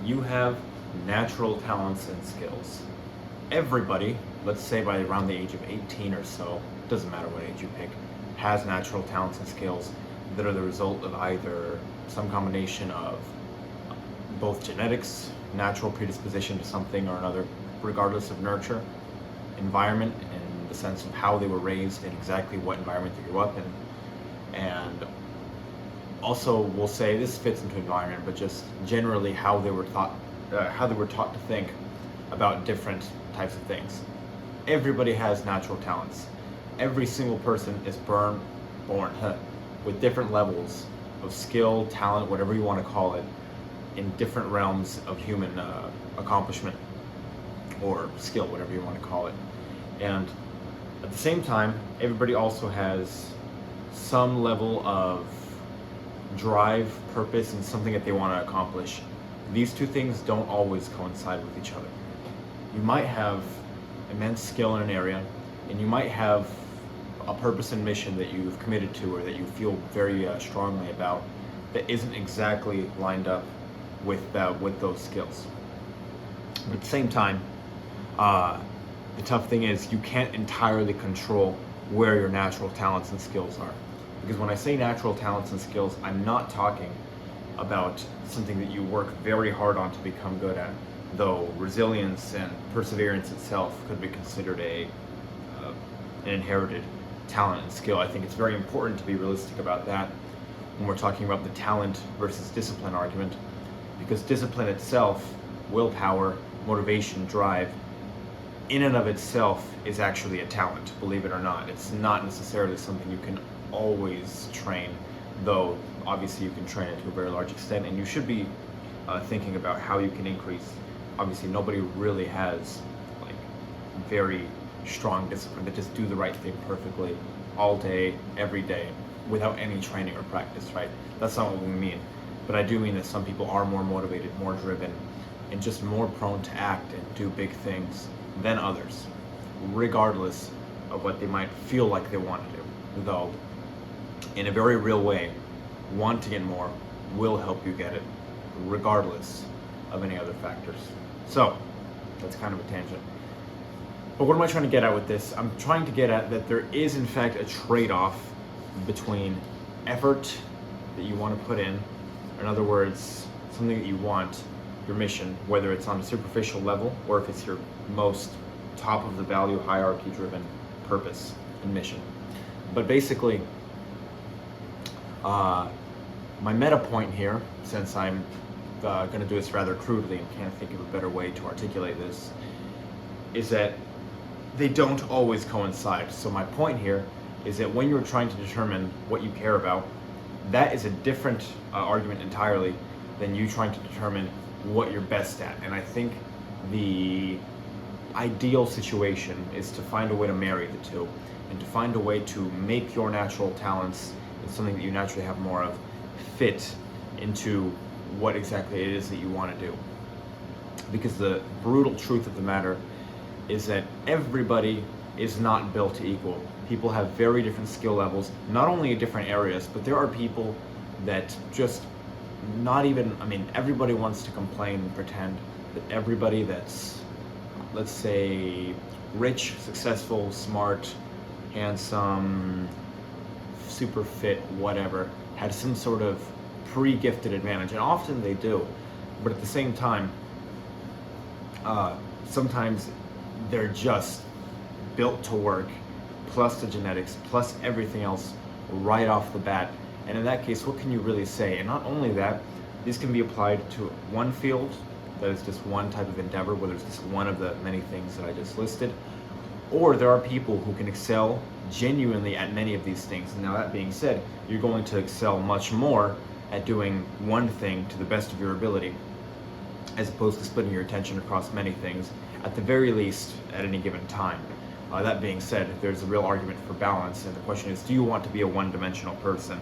you have natural talents and skills. Everybody, let's say by around the age of 18 or so, doesn't matter what age you pick, has natural talents and skills that are the result of either some combination of both genetics, natural predisposition to something or another, regardless of nurture, environment, in the sense of how they were raised and exactly what environment they grew up in, and also we'll say this fits into environment, but just generally how they were taught to think about different types of things. Everybody has natural talents. Every single person is born with different levels of skill, talent, whatever you want to call it, in different realms of human accomplishment or skill, whatever you want to call it. And at the same time, everybody also has some level of drive, purpose, and something that they want to accomplish. These two things don't always coincide with each other. You might have immense skill in an area, and you might have a purpose and mission that you've committed to or that you feel very strongly about that isn't exactly lined up with those skills. But at the same time, the tough thing is you can't entirely control where your natural talents and skills are. Because when I say natural talents and skills, I'm not talking about something that you work very hard on to become good at, though resilience and perseverance itself could be considered an inherited talent and skill. I think it's very important to be realistic about that when we're talking about the talent versus discipline argument, because discipline itself, willpower, motivation, drive, in and of itself is actually a talent, believe it or not. It's not necessarily something you can always train, though obviously you can train it to a very large extent, and you should be thinking about how you can increase. Obviously nobody really has like very strong discipline to just do the right thing perfectly all day, every day, without any training or practice, right? That's not what we mean. But I do mean that some people are more motivated, more driven, and just more prone to act and do big things than others, regardless of what they might feel like they want to do. Though, in a very real way, wanting it more will help you get it, regardless of any other factors. So, that's kind of a tangent. But what am I trying to get at with this? I'm trying to get at that there is, in fact, a trade-off between effort that you want to put in other words, something that you want, your mission, whether it's on a superficial level or if it's your most top of the value hierarchy driven purpose and mission. But basically, my meta point here, since I'm going to do this rather crudely and can't think of a better way to articulate this, is that they don't always coincide. So my point here is that when you're trying to determine what you care about, that is a different argument entirely than you trying to determine what you're best at. And I think the ideal situation is to find a way to marry the two and to find a way to make your natural talents and something that you naturally have more of fit into what exactly it is that you want to do. Because the brutal truth of the matter is that everybody is not built equal. People have very different skill levels, not only in different areas, but there are people that just not even, everybody wants to complain and pretend that everybody that's, let's say, rich, successful, smart, handsome, super fit, whatever, had some sort of pre-gifted advantage, and often they do. But at the same time, sometimes they're just built to work, plus the genetics, plus everything else right off the bat. And in that case, what can you really say? And not only that, these can be applied to one field, that is just one type of endeavor, whether it's just one of the many things that I just listed, or there are people who can excel genuinely at many of these things. Now that being said, you're going to excel much more at doing one thing to the best of your ability, as opposed to splitting your attention across many things, at the very least, at any given time. That being said, there's a real argument for balance, and the question is, do you want to be a one-dimensional person?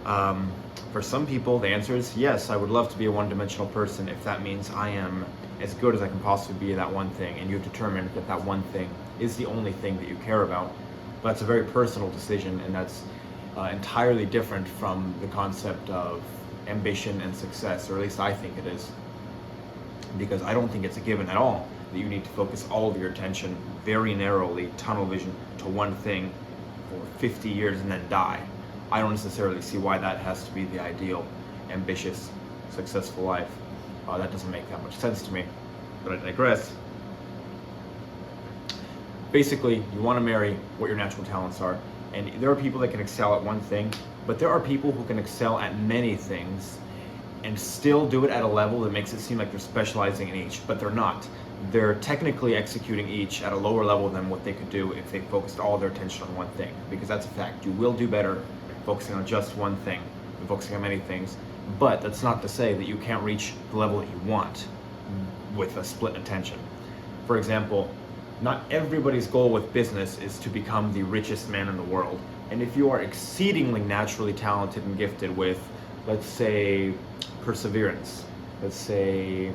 For some people, the answer is yes, I would love to be a one-dimensional person if that means I am as good as I can possibly be at that one thing, and you've determined that that one thing is the only thing that you care about. But that's a very personal decision, and that's entirely different from the concept of ambition and success, or at least I think it is. because I don't think it's a given at all that you need to focus all of your attention very narrowly, tunnel vision, to one thing for 50 years and then die. I don't necessarily see why that has to be the ideal, ambitious, successful life. That doesn't make that much sense to me, but I digress. Basically, you want to marry what your natural talents are, and there are people that can excel at one thing, but there are people who can excel at many things and still do it at a level that makes it seem like they're specializing in each, but they're not. They're technically executing each at a lower level than what they could do if they focused all their attention on one thing, because that's a fact. You will do better focusing on just one thing than focusing on many things, but that's not to say that you can't reach the level that you want with a split attention. For example, not everybody's goal with business is to become the richest man in the world. And if you are exceedingly naturally talented and gifted with, let's say, perseverance, let's say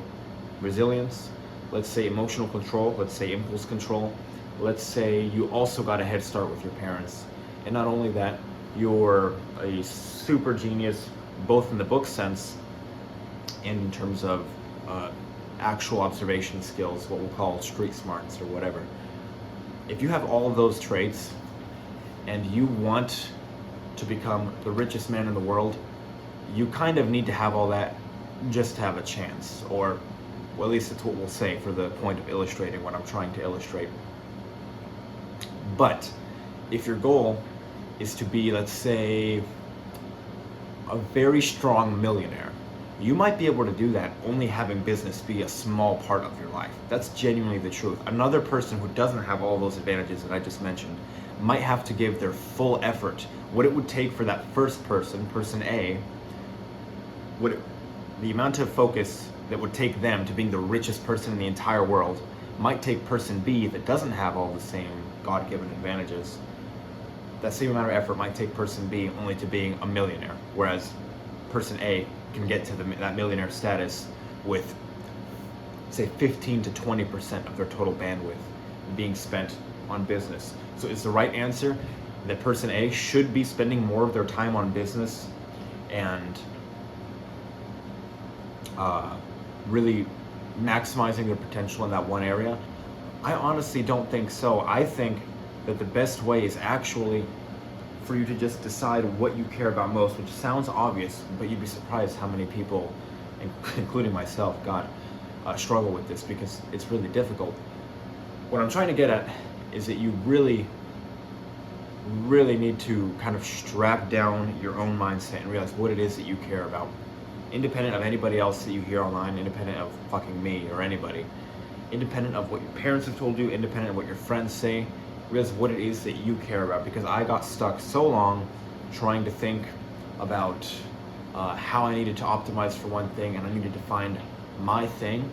resilience, let's say emotional control, let's say impulse control, let's say you also got a head start with your parents. And not only that, you're a super genius, both in the book sense, in terms of actual observation skills, what we'll call street smarts or whatever. If you have all of those traits and you want to become the richest man in the world, you kind of need to have all that just to have a chance, or well, at least that's what we'll say for the point of illustrating what I'm trying to illustrate. But if your goal is to be, let's say, a very strong millionaire, you might be able to do that only having business be a small part of your life. That's genuinely the truth. Another person who doesn't have all those advantages that I just mentioned might have to give their full effort. What it would take for that first person, person A, the amount of focus that would take them to being the richest person in the entire world might take person B that doesn't have all the same God-given advantages. That same amount of effort might take person B only to being a millionaire, whereas person A can get to that millionaire status with, say, 15 to 20% of their total bandwidth being spent on business. So is the right answer that person A should be spending more of their time on business and really maximizing their potential in that one area? I honestly don't think so. I think that the best way is actually for you to just decide what you care about most, which sounds obvious, but you'd be surprised how many people, including myself, struggle with this because it's really difficult. What I'm trying to get at is that you really need to kind of strap down your own mindset and realize what it is that you care about. Independent of anybody else that you hear online, independent of fucking me or anybody, independent of what your parents have told you, independent of what your friends say, realize what it is that you care about. Because I got stuck so long trying to think about how I needed to optimize for one thing and I needed to find my thing.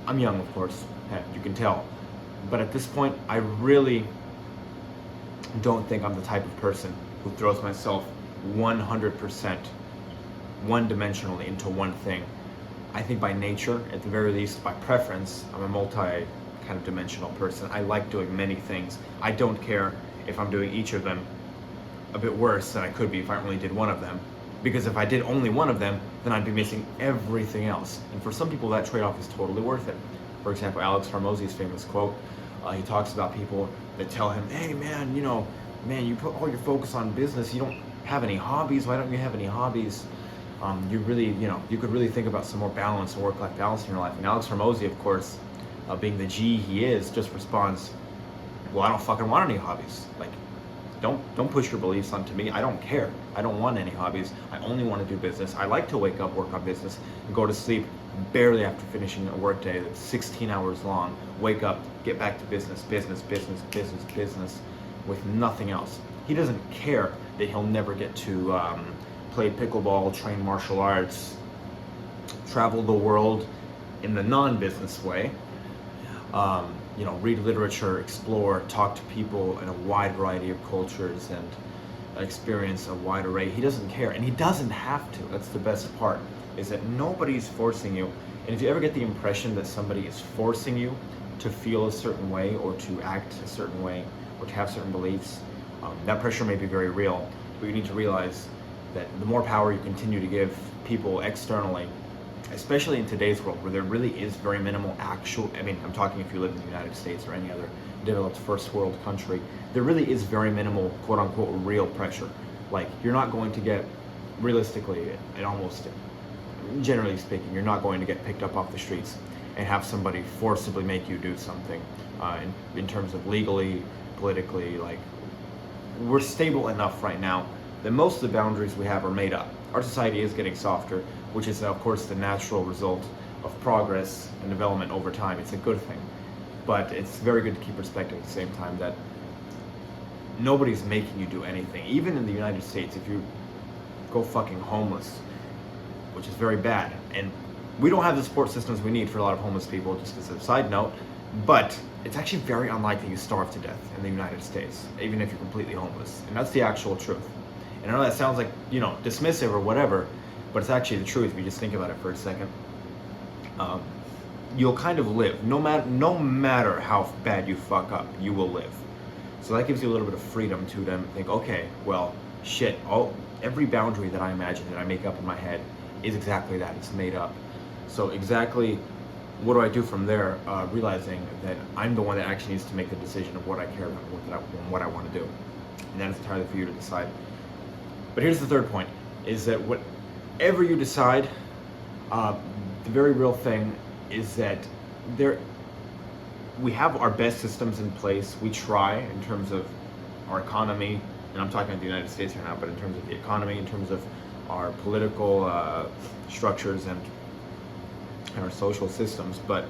I'm young, of course, you can tell. But at this point, I really don't think I'm the type of person who throws myself 100% one-dimensionally into one thing. I think by nature, at the very least, by preference, I'm a multi kind of dimensional person. I like doing many things. I don't care if I'm doing each of them a bit worse than I could be if I only did one of them. Because if I did only one of them, then I'd be missing everything else. And for some people, that trade-off is totally worth it. For example, Alex Hormozy's famous quote, he talks about people that tell him, hey man, you put all your focus on business, you don't have any hobbies, why don't you have any hobbies? You could really think about some more balance and work-life balance in your life. And Alex Hormozy, of course, being the G he is, just responds, well, I don't fucking want any hobbies. Like, don't push your beliefs onto me. I don't care. I don't want any hobbies. I only want to do business. I like to wake up, work on business, and go to sleep barely after finishing a work day that's 16 hours long. Wake up, get back to business, with nothing else. He doesn't care that he'll never get to play pickleball, train martial arts, travel the world in the non-business way, read literature, explore, talk to people in a wide variety of cultures and experience a wide array. He doesn't care, and he doesn't have to. That's the best part, is that nobody's forcing you. And if you ever get the impression that somebody is forcing you to feel a certain way or to act a certain way or to have certain beliefs, that pressure may be very real, but you need to realize that the more power you continue to give people externally, especially in today's world where there really is very minimal I mean, I'm talking if you live in the United States or any other developed first world country, there really is very minimal quote unquote real pressure. Like, you're not going to get, realistically, and almost generally speaking, you're not going to get picked up off the streets and have somebody forcibly make you do something in terms of legally, politically. Like, we're stable enough right now that most of the boundaries we have are made up. Our society is getting softer, which is of course the natural result of progress and development over time. It's a good thing, but it's very good to keep perspective at the same time that nobody's making you do anything. Even in the United States, if you go fucking homeless, which is very bad, and we don't have the support systems we need for a lot of homeless people, just as a side note, but it's actually very unlikely you starve to death in the United States, even if you're completely homeless. And that's the actual truth. And I know that sounds like, dismissive or whatever, but it's actually the truth if you just think about it for a second. You'll kind of live. No matter how bad you fuck up, you will live. So that gives you a little bit of freedom to then think, okay, well, shit, every boundary that I imagine that I make up in my head is exactly that. It's made up. So exactly what do I do from there, realizing that I'm the one that actually needs to make the decision of what I care about and what I want to do. And that is entirely for you to decide. But here's the third point, is that whatever you decide, the very real thing is that we have our best systems in place. We try in terms of our economy, and I'm talking about the United States right now, but in terms of the economy, in terms of our political structures and our social systems. But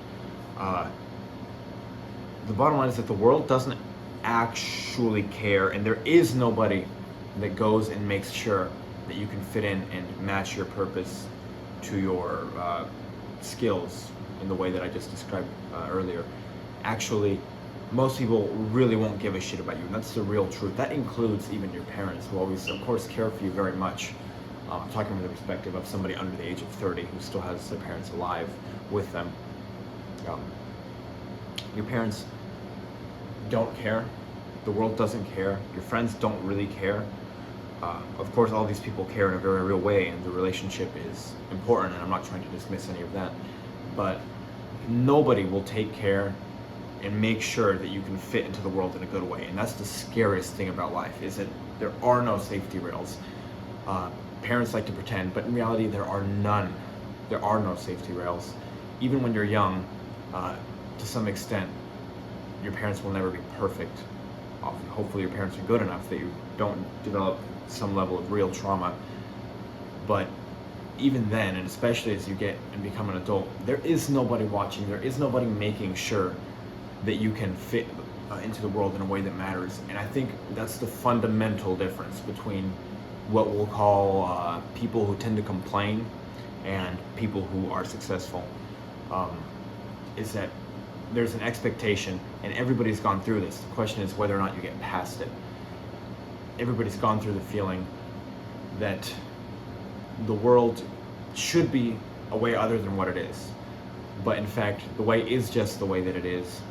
the bottom line is that the world doesn't actually care, and there is nobody that goes and makes sure that you can fit in and match your purpose to your skills in the way that I just described earlier. Actually, most people really won't give a shit about you, and that's the real truth. That includes even your parents, who always, of course, care for you very much. I'm talking from the perspective of somebody under the age of 30 who still has their parents alive with them. Your parents don't care. The world doesn't care. Your friends don't really care. Of course, all these people care in a very real way, and the relationship is important, and I'm not trying to dismiss any of that. But nobody will take care and make sure that you can fit into the world in a good way. And that's the scariest thing about life, is that there are no safety rails. Parents like to pretend, but in reality there are none. There are no safety rails. Even when you're young, to some extent, your parents will never be perfect. Hopefully your parents are good enough that you don't develop some level of real trauma. But even then, and especially as you get and become an adult, there is nobody watching. There is nobody making sure that you can fit into the world in a way that matters. And I think that's the fundamental difference between what we'll call people who tend to complain and people who are successful, is that there's an expectation, and everybody's gone through this. The question is whether or not you get past it. Everybody's gone through the feeling that the world should be a way other than what it is. But in fact, the way is just the way that it is.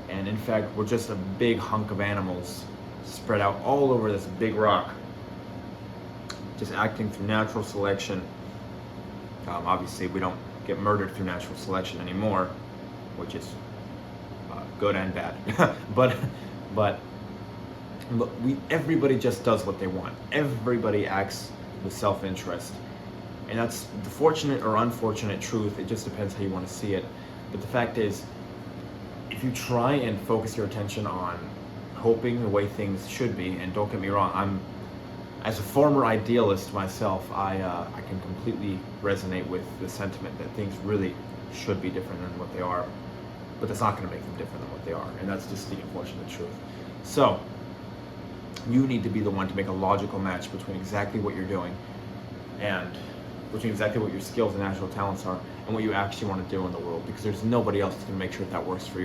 And in fact, we're just a big hunk of animals spread out all over this big rock, just acting through natural selection. Obviously, we don't get murdered through natural selection anymore, which is good and bad. but everybody just does what they want. Everybody acts with self-interest, and that's the fortunate or unfortunate truth. It just depends how you want to see it. But the fact is, if you try and focus your attention on hoping the way things should be, and don't get me wrong, as a former idealist myself, I can completely resonate with the sentiment that things really should be different than what they are, but that's not going to make them different than what they are, and that's just the unfortunate truth. So you need to be the one to make a logical match between exactly what you're doing and between exactly what your skills and natural talents are and what you actually want to do in the world, because there's nobody else that's going to make sure that works for you.